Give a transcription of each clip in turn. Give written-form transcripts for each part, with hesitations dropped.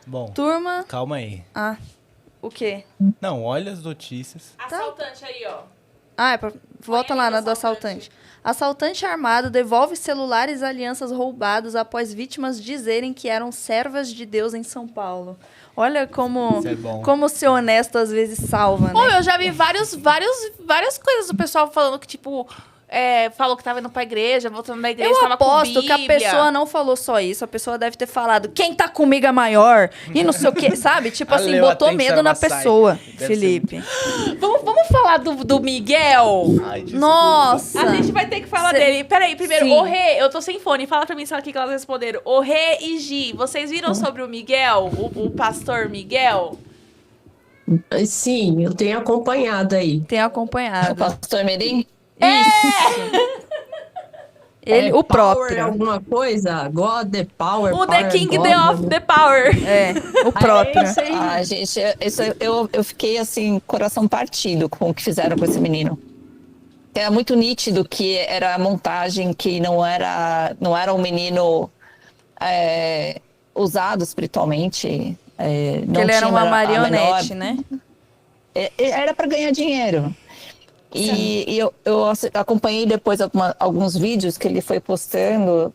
Bom, Turma... calma aí. Ah, o quê? Não, olha as notícias. Assaltante aí, ó. Ah, volta lá aí na do do assaltante. Assaltante armado devolve celulares e alianças roubados após vítimas dizerem que eram servas de Deus em São Paulo. Olha Isso é bom. como ser honesto às vezes salva, Ô, né? eu já vi várias coisas do pessoal falando que, tipo, falou que tava indo pra igreja, voltando da igreja, Eu tava com aposto que a Bíblia. pessoa não falou só isso, a pessoa deve ter falado quem tá comigo é maior e não sei o que, sabe? Tipo assim, Leu botou até em medo na Saramassai. pessoa, Deve Felipe. Vamos falar do Miguel? Ai, desculpa. Nossa! A gente vai ter que falar Cê- dele. Peraí, primeiro, Sim. o Rê, eu tô sem fone. Fala pra mim só aqui que elas responderam. O Rê e Gi, vocês viram sobre o Miguel? O pastor Miguel? Sim, eu tenho acompanhado aí. Tem O acompanhado. pastor Mirim? Isso. Ele, o Power próprio. alguma coisa? God, the power. O The power, King, God, the of the Power. É, o próprio. Isso aí. Ah, gente, eu fiquei assim, coração partido com o que fizeram com esse menino. Era muito nítido que era a montagem, que não era um menino usado espiritualmente. Que ele era uma marionete, né? Era para ganhar dinheiro. E eu acompanhei depois alguns vídeos que ele foi postando.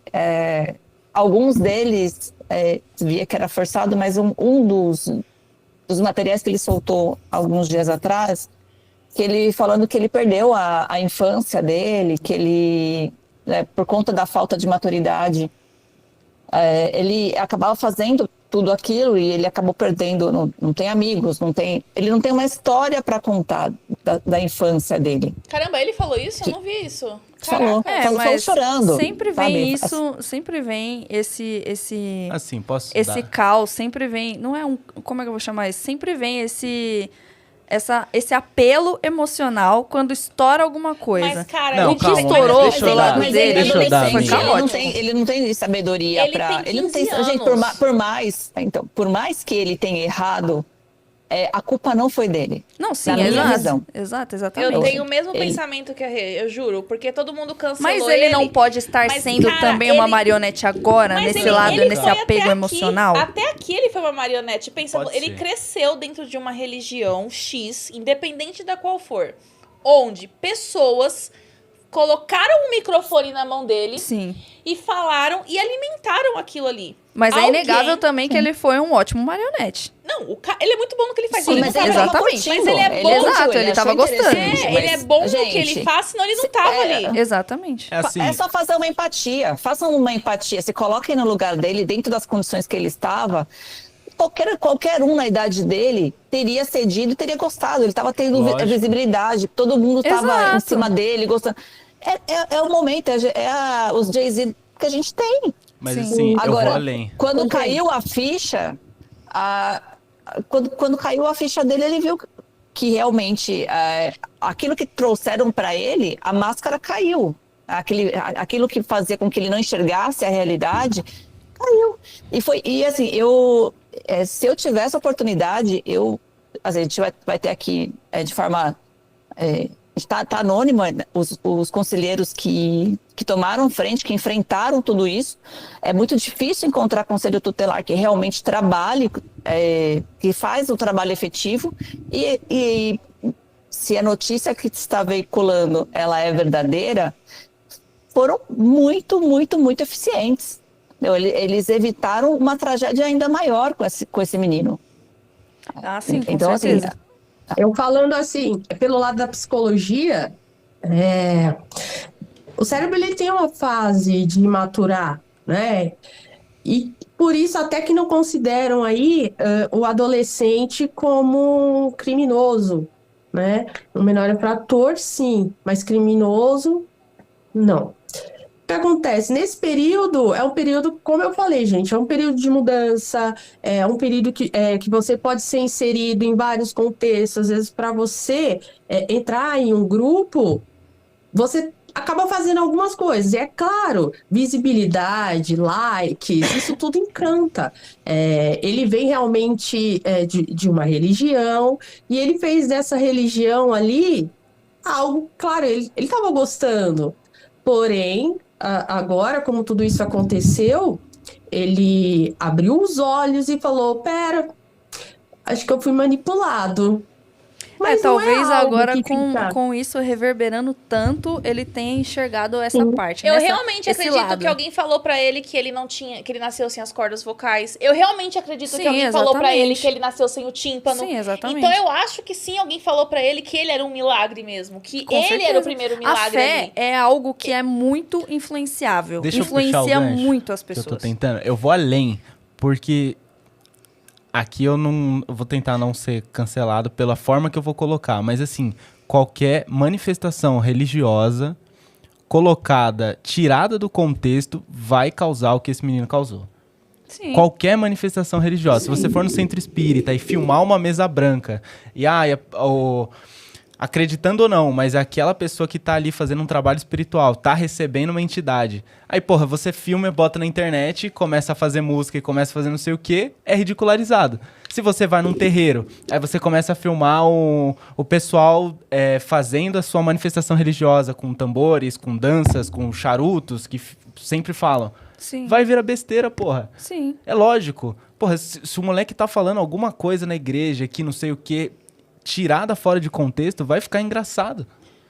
Alguns deles via que era forçado, mas um dos materiais que ele soltou alguns dias atrás, que ele falando que ele perdeu a infância dele, que ele, por conta da falta de maturidade, ele acabava fazendo tudo aquilo e ele acabou perdendo, não tem amigos, ele não tem uma história para contar da infância dele. Caramba, ele falou isso? Eu não vi isso. Falou. Falou mas chorando, sempre sabe? vem isso, sempre vem esse Assim, posso esse dar? caos, sempre vem, não é como é que eu vou chamar isso? Sempre vem esse apelo emocional quando estoura alguma coisa. Mas, cara, Não, o que calma, estourou deixa eu do dar, lado Mas dele deixa eu dar, foi amiga. caótico. ele não tem sabedoria Ele para. tem Ele não tem. 15 Gente, anos. por mais que ele tenha errado, a culpa não foi dele. Não, sim, Na minha exato. visão. Exatamente. Eu tenho o mesmo Ele- pensamento que a Rê, eu juro. Porque todo mundo cancelou Mas ele não pode estar Mas, sendo cara, também uma ele- marionete agora, Mas nesse ele- lado, ele nesse foi até apego aqui- emocional? Até aqui ele foi uma marionete. Pensa, Pode ele ser. cresceu dentro de uma religião X, independente da qual for, onde pessoas colocaram um microfone na mão dele Sim. e falaram e alimentaram aquilo ali. Mas é Alguém- inegável também que ele foi um ótimo marionete. Não, ele é muito bom no que ele faz. Sim, ele mas não ele tava- tava exatamente. curtindo. Mas ele é bom. Exato, ele tava achou gostando. interessante, ele é bom no que ele gente, faz, senão ele não tava ali. Exatamente. É assim, É só fazer uma empatia. Façam uma empatia. Se coloquem no lugar dele, dentro das condições que ele estava. Qualquer um na idade dele teria cedido e teria gostado. Ele estava tendo Lógico. visibilidade. Todo mundo estava em Exato. cima dele, gostando. É o momento, os Jay-Z que a gente tem. mas Sim. assim, eu Agora, vou além. quando Ok. caiu a ficha, quando caiu a ficha dele, ele viu que realmente aquilo que trouxeram para ele, a máscara caiu. Aquilo que fazia com que ele não enxergasse a realidade, caiu. E assim, se eu tivesse a oportunidade, a gente vai ter aqui de forma... Está anônimo, os conselheiros que tomaram frente, que enfrentaram tudo isso. É muito difícil encontrar conselho tutelar que realmente trabalhe, que faz o trabalho efetivo. E se a notícia que está veiculando ela é verdadeira, foram muito, muito, muito eficientes. Eles evitaram uma tragédia ainda maior com esse menino. Ah, sim, com Então, assim, certeza. Eu falando assim, pelo lado da psicologia, o cérebro ele tem uma fase de maturar, né? E por isso até que não consideram aí o adolescente como criminoso, né? O menor infrator, sim, mas criminoso, não. O que acontece? Nesse período, é um período, como eu falei, gente, é um período de mudança, é um período que você pode ser inserido em vários contextos. Às vezes, para você entrar em um grupo, você acaba fazendo algumas coisas. E é claro, visibilidade, likes, isso tudo encanta. Ele vem realmente de uma religião, e ele fez dessa religião ali algo, claro, ele estava gostando. Porém, agora, como tudo isso aconteceu, ele abriu os olhos e falou: pera, acho que eu fui manipulado. Mas não talvez algo agora que fica- com isso reverberando tanto, ele tenha enxergado essa Sim. parte. Eu nessa- realmente esse acredito lado. que alguém falou pra ele que ele não tinha, que ele nasceu sem as cordas vocais. Eu realmente acredito que Sim, alguém falou pra ele exatamente. que ele nasceu sem o tímpano. Sim, exatamente. Então eu acho que sim, alguém falou pra ele que ele era um milagre mesmo, que Com ele certeza. era o primeiro A milagre fé ali. é algo que é muito influenciável. Deixa eu puxar o Influencia gancho muito as que eu tô pessoas. tentando. Eu vou além, porque aqui eu não eu vou tentar não ser cancelado pela forma que eu vou colocar, mas assim, qualquer manifestação religiosa colocada, tirada do contexto, vai causar o que esse menino causou. Sim. Qualquer manifestação religiosa. Se você for no centro espírita e filmar uma mesa branca, e acreditando ou não, mas aquela pessoa que tá ali fazendo um trabalho espiritual, tá recebendo uma entidade. Aí, porra, você filma, bota na internet, começa a fazer música e começa a fazer não sei o quê, é ridicularizado. Se você vai num terreiro, aí você começa a filmar o pessoal fazendo a sua manifestação religiosa com tambores, com danças, com charutos, que sempre falam. Sim. Vai virar besteira, porra. Sim. É lógico. Porra, se o moleque tá falando alguma coisa na igreja que não sei o quê, tirada fora de contexto, vai ficar engraçado.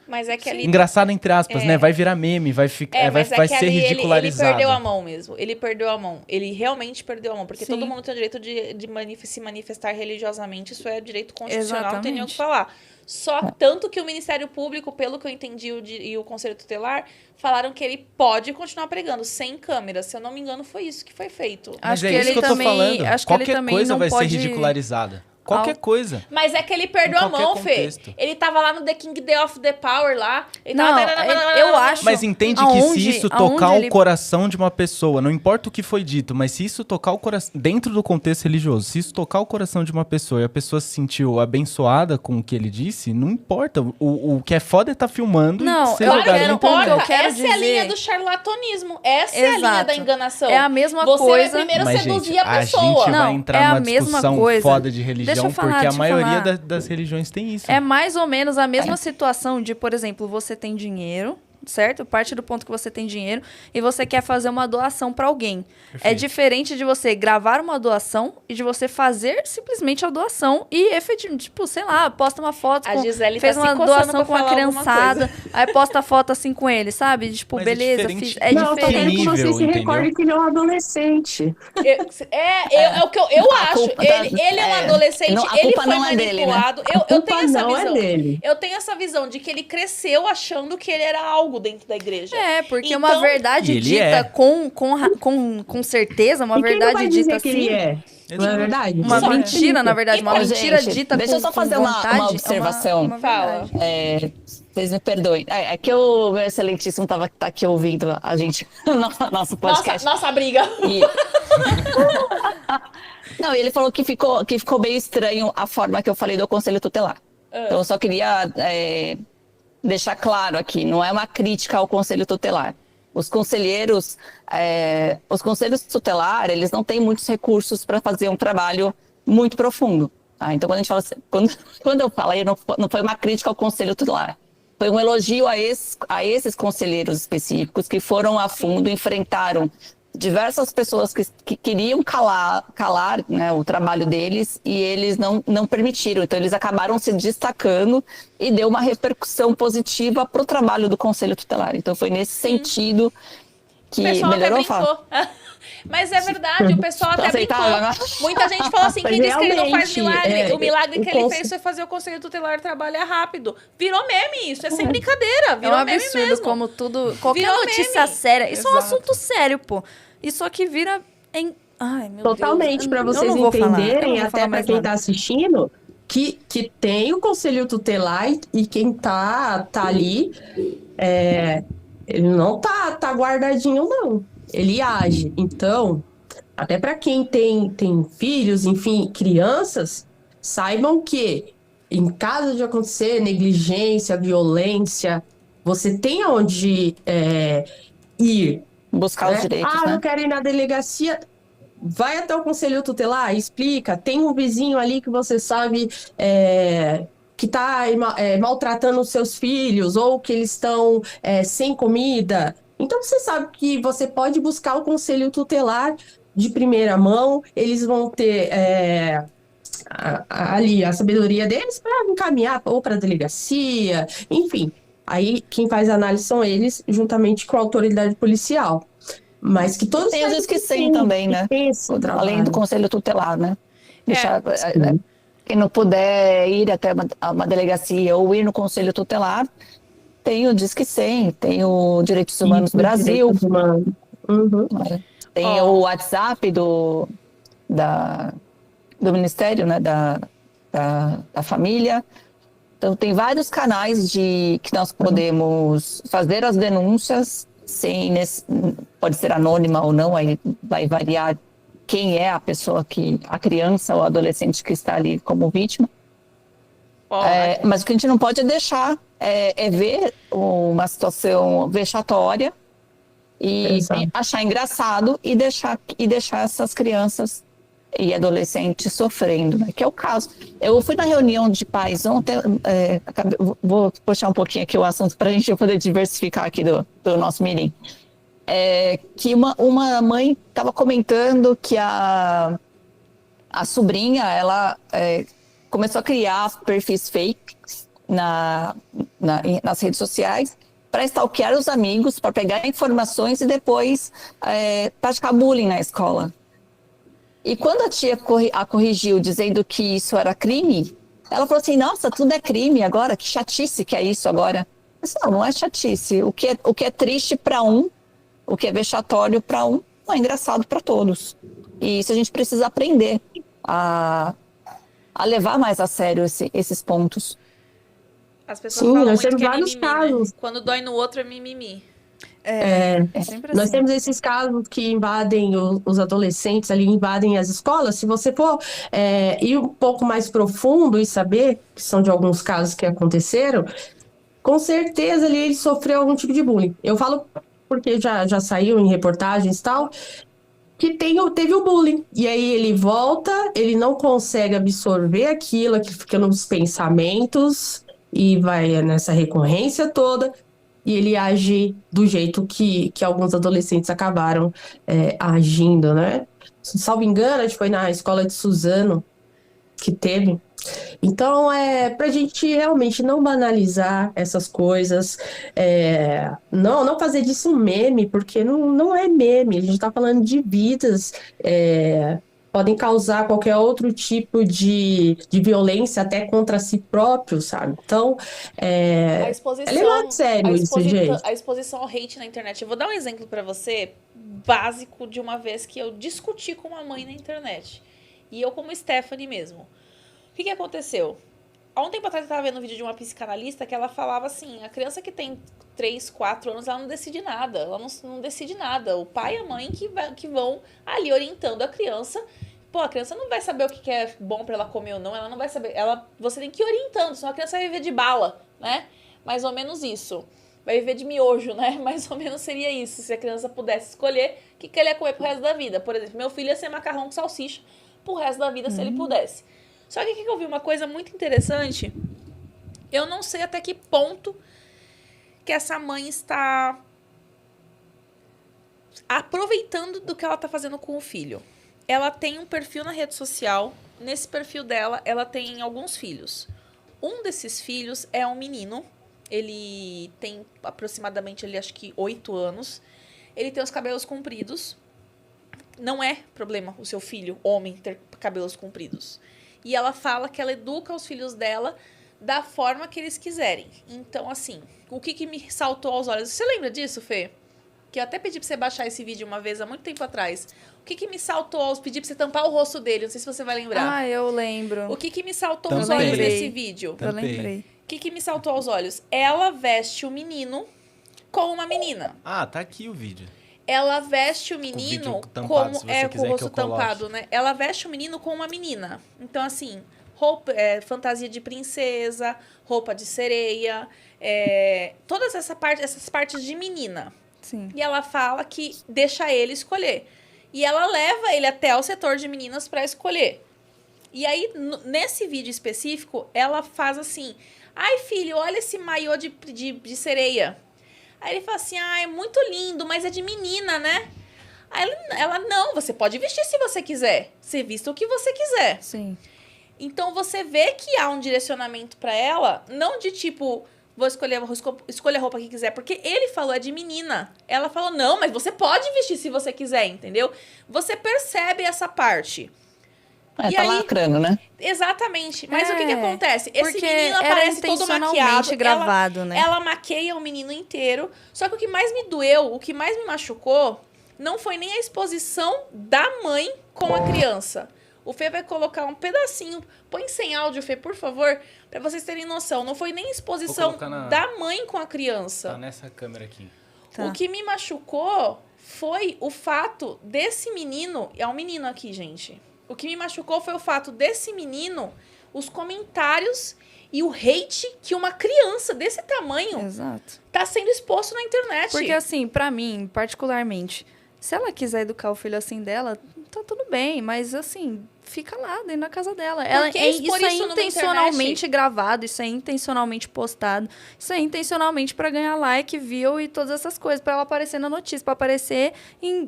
Mas é que ali Engraçado entre aspas, né? Vai virar meme, vai mas vai é que ser ali ridicularizado. ele perdeu a mão mesmo. Ele perdeu a mão. Ele realmente perdeu a mão. Porque Sim. todo mundo tem o direito de se manifestar religiosamente. Isso é direito constitucional, não tem nem o que Exatamente. falar. Só tanto que o Ministério Público, pelo que eu entendi, e o Conselho Tutelar, falaram que ele pode continuar pregando sem câmera. Se eu não me engano, foi isso que foi feito. Mas Acho é que isso ele que eu tô também- falando. acho que ele Qualquer também coisa não vai pode- ser ridicularizada. Qualquer coisa. Mas é que ele perdeu Em a qualquer mão, Fê. contexto. Ele tava lá no The King Day of the Power lá. Ele Não, tava... eu acho... Mas entende que aonde- se isso aonde tocar ele- o coração de uma pessoa, não importa o que foi dito, mas se isso tocar o coração, dentro do contexto religioso, se isso tocar o coração de uma pessoa e a pessoa se sentiu abençoada com o que ele disse, não importa. O que é foda é estar filmando Não, e ser eu jogado Claro que na não quero- internet. eu importa. quero Essa é a dizer- linha do charlatanismo. Essa é a linha Exato. da enganação. É a mesma Você coisa... vai primeiro Mas, seduzir gente, a pessoa. gente vai Não, entrar é a numa mesma discussão coisa. foda de Deixa religião, eu falar, porque a deixa eu maioria falar. das religiões tem isso. É mais ou menos a mesma situação de, por exemplo, você tem dinheiro, certo? Parte do ponto que você tem dinheiro e você quer fazer uma doação para alguém. É Perfeito. diferente de você gravar uma doação e de você fazer simplesmente a doação e efetivamente, tipo, sei lá, posta uma foto A com, Gisele fez tá se uma coçando doação pra com uma falar alguma criançada, aí posta a foto assim com ele, sabe? Tipo, Mas é beleza, diferente. fiz, é Não, eu tô diferente. querendo que você nível, se recorde entendeu? que ele é um adolescente. É o que eu A acho. culpa Ele é um adolescente, não, a ele culpa foi não é dele, né? manipulado. A Eu culpa tenho essa não visão. é dele. Eu tenho essa visão de que ele cresceu achando que ele era algo dentro da igreja. É, porque Então- uma verdade E ele dita é. com certeza, uma E quem não verdade vai dita dizer que assim... ele é? Não é verdade? Uma Só- mentira, na verdade, uma Ô, mentira gente, dita deixa eu com só fazer com uma vontade, observação. uma Fala. verdade. Vocês me perdoem. É que o meu excelentíssimo tá aqui ouvindo a gente no nosso podcast. Nossa briga. E- Não, e ele falou que ficou meio estranho a forma que eu falei do Conselho Tutelar. Então, eu só queria deixar claro aqui, não é uma crítica ao Conselho Tutelar. Os conselheiros, os conselhos tutelar, eles não têm muitos recursos para fazer um trabalho muito profundo. Tá? Então, quando a gente fala assim, quando eu falei, não foi uma crítica ao Conselho Tutelar. Foi um elogio a esses conselheiros específicos que foram a fundo, enfrentaram diversas pessoas que queriam calar né, o trabalho deles e eles não permitiram. Então, eles acabaram se destacando e deu uma repercussão positiva para o trabalho do Conselho Tutelar. Então, foi nesse sentido que O pessoal até melhorou a fala. brincou. Mas é verdade, o pessoal até Aceitável, né? brincou. Muita gente falou assim, quem disse que ele não faz Realmente, milagre? O milagre o que ele conse- fez foi fazer o Conselho Tutelar trabalhar rápido. Virou meme isso, é sem brincadeira, É um virou meme absurdo mesmo. como tudo... Qualquer Virou notícia meme. séria... Isso é um Exato. assunto sério, pô. Isso aqui vira em... Ai, meu Totalmente, Deus. para Eu vocês não vou falar, eu não entenderem, vou até falar para mais quem nada. está assistindo, que tem o Conselho Tutelar e quem tá ali, ele não tá guardadinho, não. Ele age. Então, até para quem tem filhos, enfim, crianças, saibam que em caso de acontecer negligência, violência, você tem aonde ir. Buscar os Né? direitos, Eu né? quero ir na delegacia. Vai até o Conselho Tutelar, explica. Tem um vizinho ali que você sabe que está maltratando os seus filhos ou que eles estão sem comida. Então você sabe que você pode buscar o Conselho Tutelar de primeira mão, eles vão ter ali a sabedoria deles para encaminhar ou para a delegacia, enfim. Aí quem faz a análise são eles, juntamente com a autoridade policial. Mas que todos Tem os esquecem também, né? Além do conselho tutelar, né? Deixar, quem não puder ir até uma delegacia ou ir no conselho tutelar, tem o Disque 100, tem o Direitos Humanos Brasil, tem o WhatsApp do Ministério, né, da Família. Então, tem vários canais que nós podemos fazer as denúncias, pode ser anônima ou não, aí vai variar quem é a pessoa a criança ou adolescente que está ali como vítima. Mas o que a gente não pode deixar é ver uma situação vexatória e achar engraçado e deixar essas crianças e adolescentes sofrendo, né? Que é o caso. Eu fui na reunião de pais ontem, vou puxar um pouquinho aqui o assunto para a gente poder diversificar aqui do nosso mirim. Que uma mãe estava comentando que a sobrinha, ela começou a criar perfis fakes nas redes sociais para stalkear os amigos, para pegar informações e depois praticar bullying na escola. E quando a tia a corrigiu dizendo que isso era crime, ela falou assim, nossa, tudo é crime agora, que chatice que é isso agora. Mas não é chatice. O que é triste para um, o que é vexatório para um, não é engraçado para todos. E isso a gente precisa aprender a levar mais a sério esses pontos. As pessoas falam nós muito temos que é vários mimimi, casos. né? Quando dói no outro é mimimi. Sempre Nós assim. temos esses casos que invadem os adolescentes ali, invadem as escolas. Se você for ir um pouco mais profundo e saber, que são de alguns casos que aconteceram, com certeza ali ele sofreu algum tipo de bullying. Eu falo porque já saiu em reportagens e tal, que teve o bullying. E aí ele volta, ele não consegue absorver aquilo que fica nos pensamentos e vai nessa recorrência toda. E ele age do jeito que alguns adolescentes acabaram agindo, né? Salvo engano, acho que foi na escola de Suzano que teve. Então, pra gente realmente não banalizar essas coisas, não fazer disso um meme, porque não é meme, a gente tá falando de vidas, podem causar qualquer outro tipo de violência até contra si próprio, sabe? Então, A exposição, é levado a sério isso, gente. A exposição ao hate na internet. Eu vou dar um exemplo pra você, básico, de uma vez que eu discuti com uma mãe na internet. E eu como Stephanie mesmo. O que aconteceu? Há um tempo atrás eu estava vendo um vídeo de uma psicanalista que ela falava assim, a criança que tem 3, 4 anos, ela não decide nada. Ela não decide nada. O pai e a mãe que vão ali orientando a criança. Pô, a criança não vai saber o que é bom pra ela comer ou não. Ela não vai saber. Você tem que ir orientando, senão a criança vai viver de bala, né? Mais ou menos isso. Vai viver de miojo, né? Mais ou menos seria isso. Se a criança pudesse escolher o que ele ia comer pro resto da vida. Por exemplo, meu filho ia ser macarrão com salsicha pro resto da vida, se ele pudesse. Só que aqui que eu vi uma coisa muito interessante. Eu não sei até que ponto que essa mãe está aproveitando do que ela está fazendo com o filho. Ela tem um perfil na rede social. Nesse perfil dela, ela tem alguns filhos. Um desses filhos é um menino. Ele tem aproximadamente, acho que 8 anos. Ele tem os cabelos compridos. Não é problema o seu filho, homem, ter cabelos compridos. E ela fala que ela educa os filhos dela da forma que eles quiserem. Então, assim, o que me saltou aos olhos? Você lembra disso, Fê? Que eu até pedi pra você baixar esse vídeo uma vez, há muito tempo atrás. O que me saltou aos... Pedi pra você tampar o rosto dele, não sei se você vai lembrar. Ah, eu lembro. O que me saltou aos olhos nesse vídeo? Eu lembrei. O que me saltou aos olhos? Ela veste o menino com uma menina. Ah, tá aqui o vídeo. Ela veste o menino tampado, com o rosto tampado, né? Ela veste o menino com uma menina. Então, assim, roupa, fantasia de princesa, roupa de sereia, todas essas partes de menina. Sim. E ela fala que deixa ele escolher. E ela leva ele até o setor de meninas pra escolher. E aí, nesse vídeo específico, ela faz assim: ai, filho, olha esse maiô de sereia. Aí ele fala assim, é muito lindo, mas é de menina, né? Aí ela, não, você pode vestir se você quiser. Você vista o que você quiser. Sim. Então, você vê que há um direcionamento pra ela, não de tipo, vou escolher a roupa que quiser, porque ele falou, é de menina. Ela falou, não, mas você pode vestir se você quiser, entendeu? Você percebe essa parte. É, tá lacrando, né? Exatamente. Mas o que acontece? Esse Porque menino era aparece todo intencionalmente maquiado. gravado, né? Ela maqueia o menino inteiro. Só que o que mais me doeu, o que mais me machucou, não foi nem a exposição da mãe com a criança. O Fê vai colocar um pedacinho. Põe sem áudio, Fê, por favor, pra vocês terem noção. Não foi nem a exposição da mãe com a criança. Tá nessa câmera aqui. Tá. O que me machucou foi o fato desse menino... É um menino aqui, gente. O que me machucou foi o fato desse menino, os comentários e o hate que uma criança desse tamanho Exato. tá sendo exposto na internet. Porque assim, pra mim, particularmente, se ela quiser educar o filho assim dela, tá tudo bem, mas assim, fica lá dentro da casa dela. que Isso expor é isso numa intencionalmente internet? gravado, isso é intencionalmente postado, isso é intencionalmente pra ganhar like, view e todas essas coisas, pra ela aparecer na notícia, pra aparecer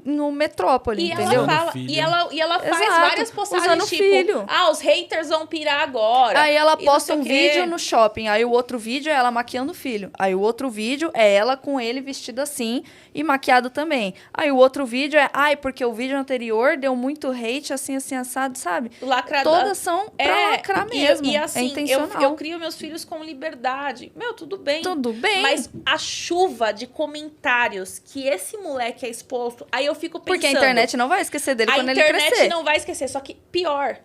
no Metrópole, E entendeu? ela fala, filho. e ela faz Exato, várias postagens usando tipo, filho. os haters vão pirar agora. Aí ela e não posta sei um o quê. vídeo no shopping, aí o outro vídeo é ela maquiando o filho. Aí o outro vídeo é ela com ele vestido assim e maquiado também. Aí o outro vídeo é, porque o vídeo anterior deu muito hate, assim, assado, sabe? Lacrador. Todas são pra lacrar mesmo. E assim, é intencional. eu crio meus filhos com liberdade. Meu, tudo bem. Tudo bem. Mas a chuva de comentários que esse moleque é exposto, aí eu fico pensando... Porque a internet não vai esquecer dele quando ele A internet crescer. não vai esquecer, só que pior,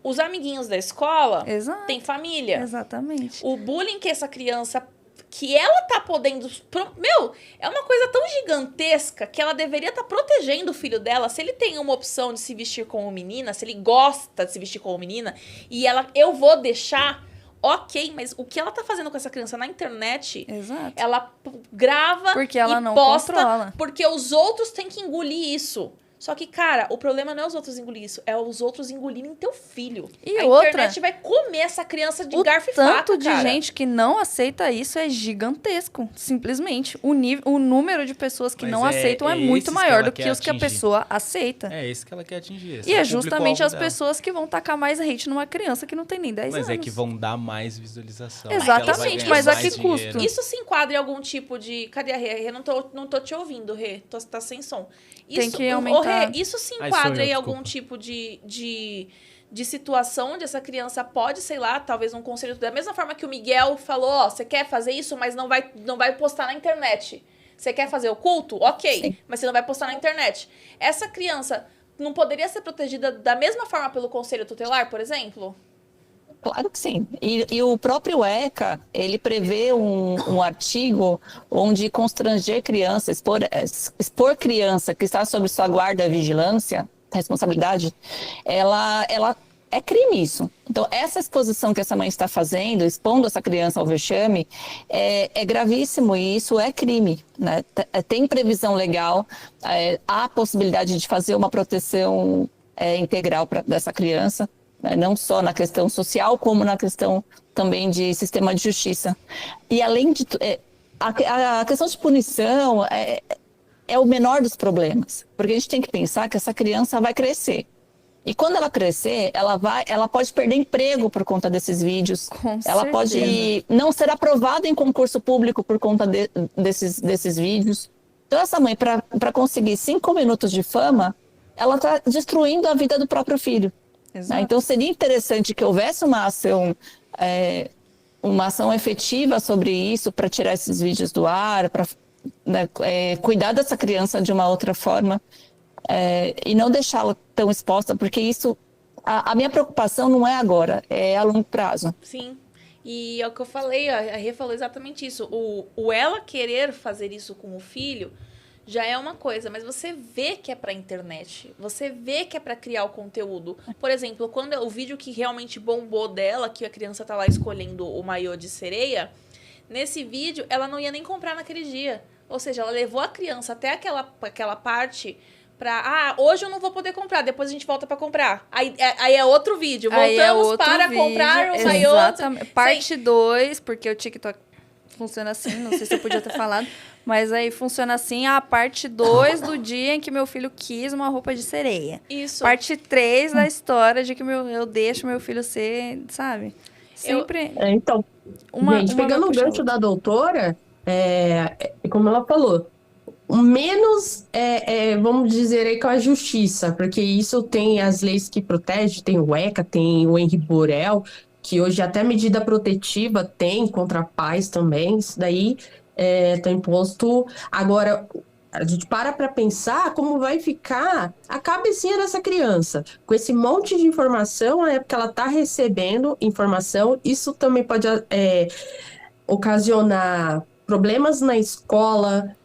os amiguinhos da escola Exato. têm família. Exatamente. O bullying que essa criança... Que ela tá podendo... Meu, é uma coisa tão gigantesca que ela deveria estar protegendo o filho dela. Se ele tem uma opção de se vestir como menina, se ele gosta de se vestir como menina, e eu vou deixar... Ok, mas o que ela tá fazendo com essa criança na internet... Exato. Ela grava Porque ela e não posta controla. porque os outros têm que engolir isso. Só que, cara, o problema não é os outros engolir isso, é os outros engolirem teu filho. E a outra, internet vai comer essa criança de O garfo e faca, tanto de cara. gente que não aceita isso é gigantesco. Simplesmente. O número de pessoas que Mas não aceitam é esses muito que maior ela do que quer os que a atingir. pessoa aceita. É esse que ela quer atingir. esse E é o justamente público-alvo as dela. pessoas que vão tacar mais hate numa criança que não tem nem 10 Mas anos. é que vão dar mais visualização. Exatamente, que ela vai mas ganhar a mais que custo? dinheiro. Isso se enquadra em algum tipo de... Cadê a Rê? Rê, não tô te ouvindo, Rê. Tá sem som. Tem Isso, que aumentar. Rê, isso se Ai, enquadra sou eu, em algum desculpa. tipo de situação onde essa criança pode, sei lá, talvez um conselho... Da mesma forma que o Miguel falou, você quer fazer isso, mas não vai postar na internet. Você quer fazer oculto? Ok, Sim. mas você não vai postar na internet. Essa criança não poderia ser protegida da mesma forma pelo conselho tutelar, por exemplo? Claro que sim. E o próprio ECA, ele prevê um artigo onde constranger criança, expor criança que está sob sua guarda e vigilância, responsabilidade, ela é crime isso. Então, essa exposição que essa mãe está fazendo, expondo essa criança ao vexame, é gravíssimo e isso é crime, né? Tem previsão legal, há a possibilidade de fazer uma proteção integral dessa criança, né? Não só na questão social, como na questão também de sistema de justiça. E além de... a questão de punição é o menor dos problemas, porque a gente tem que pensar que essa criança vai crescer. E quando ela crescer, ela pode perder emprego por conta desses vídeos. Com Ela certeza. pode não ser aprovada em concurso público por conta desses vídeos. Então, essa mãe, para conseguir 5 minutos de fama, ela está destruindo a vida do próprio filho. Exato. Então, seria interessante que houvesse uma ação efetiva sobre isso para tirar esses vídeos do ar, para cuidar dessa criança de uma outra forma e não deixá-la tão exposta, porque isso, a minha preocupação não é agora, é a longo prazo. Sim. E é o que eu falei, a Rê falou exatamente isso. O ela querer fazer isso com o filho já é uma coisa, mas você vê que é pra internet. Você vê que é pra criar o conteúdo. Por exemplo, quando o vídeo que realmente bombou dela, que a criança tá lá escolhendo o maiô de sereia, nesse vídeo ela não ia nem comprar naquele dia. Ou seja, ela levou a criança até aquela parte pra... hoje eu não vou poder comprar, depois a gente volta pra comprar. Aí é outro vídeo. Aí Voltamos outro para vídeo, comprar o maiô. exatamente. Parte 2, porque o TikTok funciona assim, não sei se eu podia ter falado, mas aí funciona assim, a parte 2 do dia em que meu filho quis uma roupa de sereia. Isso. Parte 3 da história de que eu deixo meu filho ser, sabe? Sempre Então, gente, pegando o puxa a gancho outra. da doutora, como ela falou, o menos, vamos dizer aí, com a justiça, porque isso tem as leis que protegem, tem o ECA, tem o Henri Borel, que hoje até medida protetiva tem contra pais também, isso daí tá imposto. Agora, a gente para pensar como vai ficar a cabecinha dessa criança. Com esse monte de informação, é porque ela está recebendo informação, isso também pode ocasionar problemas na escola,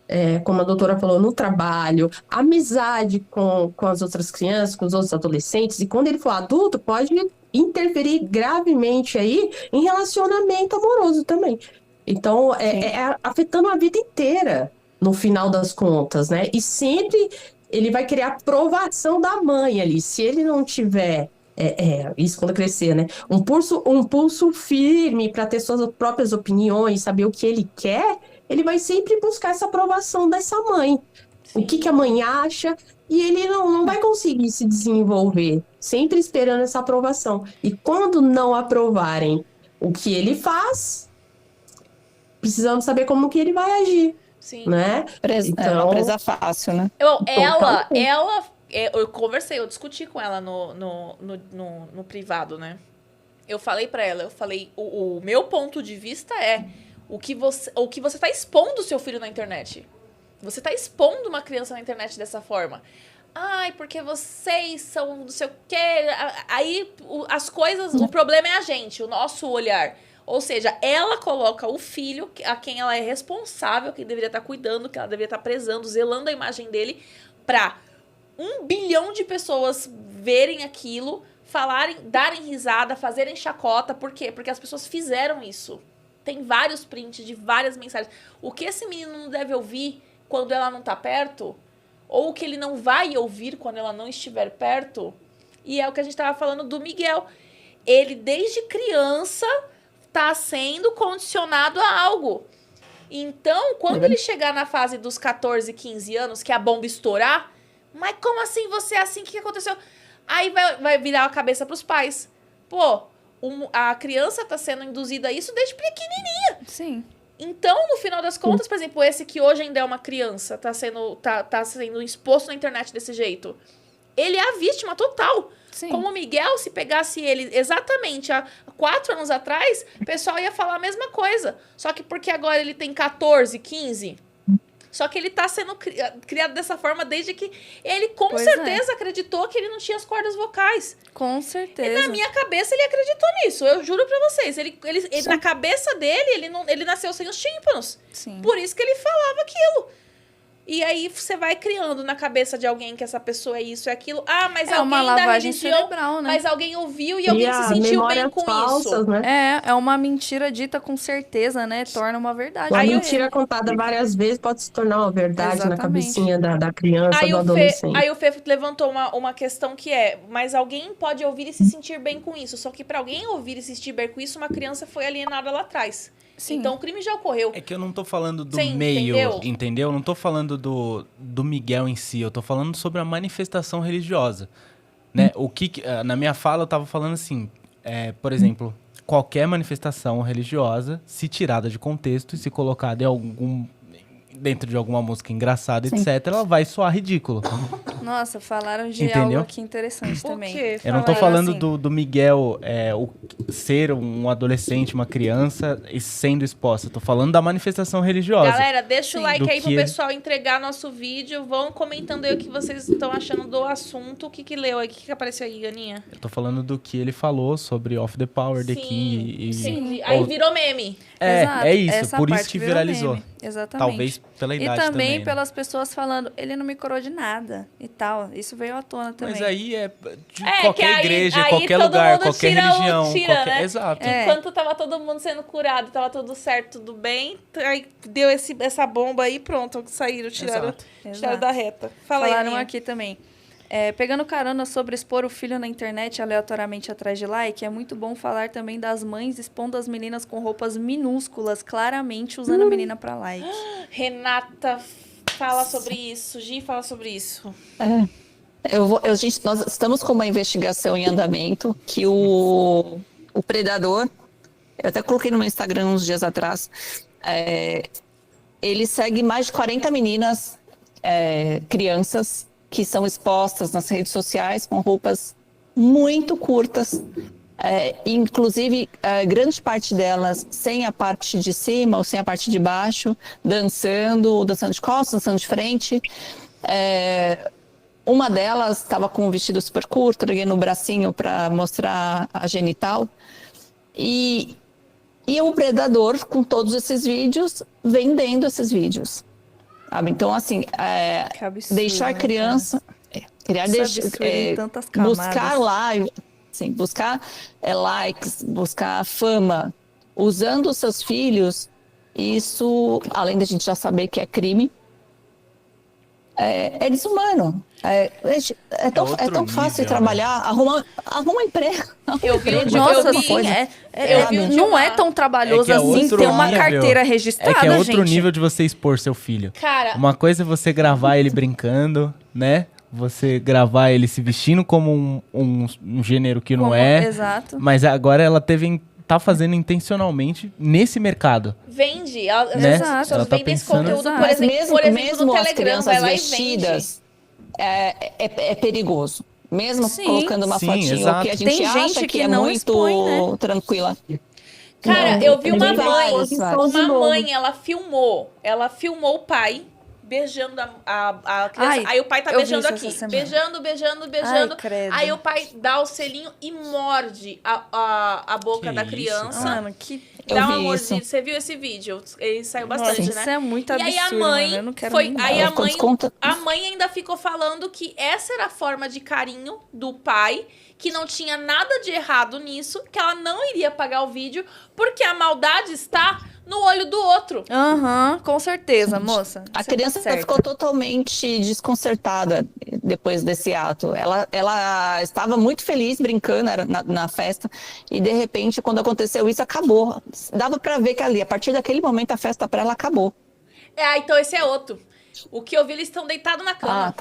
como a doutora falou, no trabalho, amizade com as outras crianças, com os outros adolescentes, e quando ele for adulto, pode interferir gravemente aí em relacionamento amoroso também. Então, afetando a vida inteira, no final das contas, né? E sempre ele vai querer a aprovação da mãe ali. Se ele não tiver isso quando crescer, né? Um pulso firme para ter suas próprias opiniões, saber o que ele quer, ele vai sempre buscar essa aprovação dessa mãe. Sim. O que a mãe acha, e ele não vai conseguir se desenvolver, sempre esperando essa aprovação. E quando não aprovarem o que ele faz, precisamos saber como que ele vai agir, Sim. né? É uma presa fácil, né? Eu conversei, eu discuti com ela no privado, né? Eu falei pra ela, o meu ponto de vista é o que você tá expondo o seu filho na internet. Você tá expondo uma criança na internet dessa forma. Ai, porque vocês são não sei o quê. Aí as coisas, o problema é a gente, o nosso olhar. Ou seja, ela coloca o filho, a quem ela é responsável, que deveria estar cuidando, que ela deveria estar prezando, zelando a imagem dele, pra 1 bilhão de pessoas verem aquilo, falarem, darem risada, fazerem chacota. Por quê? Porque as pessoas fizeram isso. Tem vários prints de várias mensagens. O que esse menino não deve ouvir quando ela não tá perto, ou o que ele não vai ouvir quando ela não estiver perto, e é o que a gente tava falando do Miguel. Ele, desde criança, tá sendo condicionado a algo. Então, quando ele chegar na fase dos 14, 15 anos, que a bomba estourar, mas como assim você é assim? O que aconteceu? Aí vai virar a cabeça pros pais. Pô, a criança tá sendo induzida a isso desde pequenininha. Sim. Então, no final das contas, por exemplo, esse que hoje ainda é uma criança, tá sendo exposto na internet desse jeito, ele é a vítima total. Sim. Como o Miguel, se pegasse ele exatamente há 4 anos atrás, o pessoal ia falar a mesma coisa. Só que porque agora ele tem 14, 15... Só que ele tá sendo criado dessa forma desde que ele, com certeza, acreditou que ele não tinha as cordas vocais. Com certeza. E na minha cabeça, ele acreditou nisso. Eu juro pra vocês. Ele na cabeça dele, ele nasceu sem os tímpanos. Sim. Por isso que ele falava aquilo. E aí você vai criando na cabeça de alguém que essa pessoa é isso e aquilo. Ah, mas alguém uma da lavagem religião, cerebral, né? mas alguém ouviu e alguém se sentiu bem memórias com falsas, isso. né? É uma mentira dita com certeza, né? Torna uma verdade. Uma Aí mentira contada várias vezes pode se tornar uma verdade na Exatamente. cabecinha da criança, Aí do o adolescente. Fê levantou uma questão que é, mas alguém pode ouvir e se sentir bem com isso. Só que pra alguém ouvir e se sentir bem com isso, uma criança foi alienada lá atrás. Sim. Então o crime já ocorreu. É que eu não tô falando do Você meio, entendeu? entendeu? Eu não tô falando do Miguel em si, eu tô falando sobre a manifestação religiosa, né? Na minha fala eu tava falando assim, por exemplo, qualquer manifestação religiosa, se tirada de contexto e se colocada dentro de alguma música engraçada, etc., ela vai soar ridículo. Nossa, falaram de Entendeu? algo aqui interessante O também. quê? Eu não tô Falaram falando assim, do Miguel ser um adolescente, uma criança e sendo exposta. Eu tô falando da manifestação religiosa. Galera, deixa o like Do aí pro que- pessoal entregar nosso vídeo. Vão comentando aí o que vocês estão achando do assunto. O que leu aí? O que apareceu aí, Aninha? Eu tô falando do que ele falou sobre Off the Power, The Sim, King. sim. Aí virou meme. Exato, É isso, essa por isso parte que virou viralizou. meme. Exatamente. Talvez pela E idade também né? pelas pessoas falando, ele não me curou de nada e tal. Isso veio à tona também. Mas aí é de É, que qualquer aí- igreja, aí qualquer todo lugar, mundo qualquer tira religião. né? Exato. É. Enquanto tava todo mundo sendo curado, tava tudo certo, tudo bem, aí deu essa bomba aí, pronto, saíram, tiraram Exato. da reta. Fala aí, Falaram Aninha. aqui também. Pegando carona sobre expor o filho na internet aleatoriamente atrás de like, é muito bom falar também das mães expondo as meninas com roupas minúsculas, claramente usando a menina pra like. Renata fala sobre isso. Gi fala sobre isso. Gente, nós estamos com uma investigação em andamento que o Predador, eu até coloquei no meu Instagram uns dias atrás, ele segue mais de 40 meninas, crianças, que são expostas nas redes sociais com roupas muito curtas, inclusive grande parte delas sem a parte de cima ou sem a parte de baixo, dançando de costas, dançando de frente. Uma delas estava com um vestido super curto, no bracinho para mostrar a genital. E o Predador, com todos esses vídeos, vendendo esses vídeos. Sabe? Então, assim, Que absurdo, deixar a né, criança... Isso é absurdo em tantas camadas. Buscar live, assim, buscar likes, buscar fama, usando os seus filhos, isso, além da gente já saber que é crime, é desumano. É tão fácil nível, trabalhar, arruma um emprego. Eu vi Nossa, eu vi, sim, não é tão trabalhoso assim outro ter uma nível. carteira registrada, É que é outro gente. nível de você expor seu filho. Cara, Uma coisa é você gravar ele brincando, né? Você gravar ele se vestindo como um gênero que não é. Exato. Mas agora ela tá fazendo intencionalmente nesse mercado. vende. Às Né? vezes as pessoas Ela tá vendem esse pensando- conteúdo, Exato. por Mas exemplo, mesmo no as Telegram, crianças vai lá e vestidas, é perigoso. Mesmo Sim. colocando uma Sim, fotinho exato. que a gente Tem acha gente que que é não muito expõe, né? tranquila. Cara, Não, eu vi uma tem mãe, vários. uma mãe, ela filmou o pai beijando a criança. Ai, Aí o pai tá eu vi beijando isso aqui. essa semana. Beijando. Ai, credo. Aí o pai dá o selinho e morde a boca Que da isso, criança. Mano, que... Eu Dá uma vi mordida. isso. Você viu esse vídeo? Ele saiu Nossa, bastante, isso né? é muito E absurdo, aí a mãe mano. Eu não quero foi, nem aí dar. a mãe, desconta. a mãe ainda ficou falando que essa era a forma de carinho do pai, que não tinha nada de errado nisso, que ela não iria pagar o vídeo, porque a maldade está no olho do outro. Aham, com certeza, moça. A Você tá criança certa. ficou totalmente desconcertada depois desse ato. Ela estava muito feliz brincando na festa e, de repente, quando aconteceu isso, acabou. Dava pra ver que ali, a partir daquele momento, a festa pra ela acabou. Então esse é outro. O que eu vi, eles estão deitados na cama.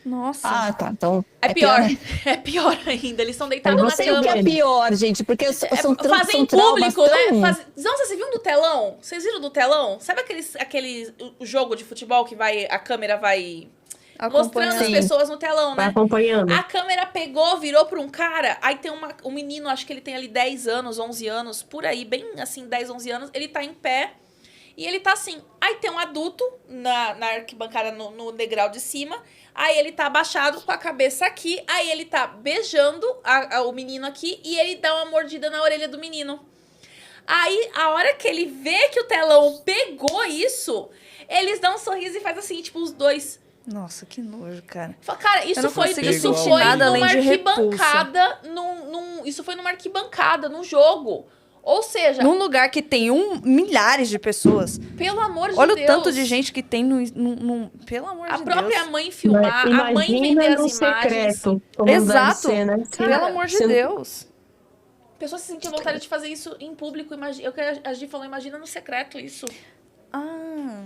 Nossa. Tá. Então, É pior. né? É pior ainda. Eles estão deitados Eu na não sei O que cama. é pior, gente, porque são Fazer em traumas público, tão... né? Nossa, você viu no telão? Vocês viram do telão? Sabe o jogo de futebol que a câmera vai mostrando as Sim. pessoas no telão, Vai né? acompanhando. A câmera pegou, virou pra um cara, aí tem um menino, acho que ele tem ali 10 anos, 11 anos, por aí, bem assim, 10, 11 anos, ele tá em pé e ele tá assim. Aí tem um adulto na arquibancada, no degrau de cima, aí ele tá abaixado com a cabeça aqui, aí ele tá beijando o menino aqui e ele dá uma mordida na orelha do menino. Aí, a hora que ele vê que o telão pegou isso, eles dão um sorriso e faz assim, tipo, os dois... Nossa, que nojo, cara. Cara, Eu isso não foi consigo sentir nada numa além de arquibancada, isso foi numa arquibancada, num jogo. Ou seja, Num lugar que tem milhares de pessoas. pelo amor de Olha Deus. o tanto de gente que tem pelo amor A de própria Deus. mãe filmar, a mãe Imagina vender no as imagens. secreto. Como deve Exato. ser, né? Pelo amor de Você- Deus. Pessoas se sentiam vontade de fazer isso em público. A Gi falou, imagina no secreto isso. Ah,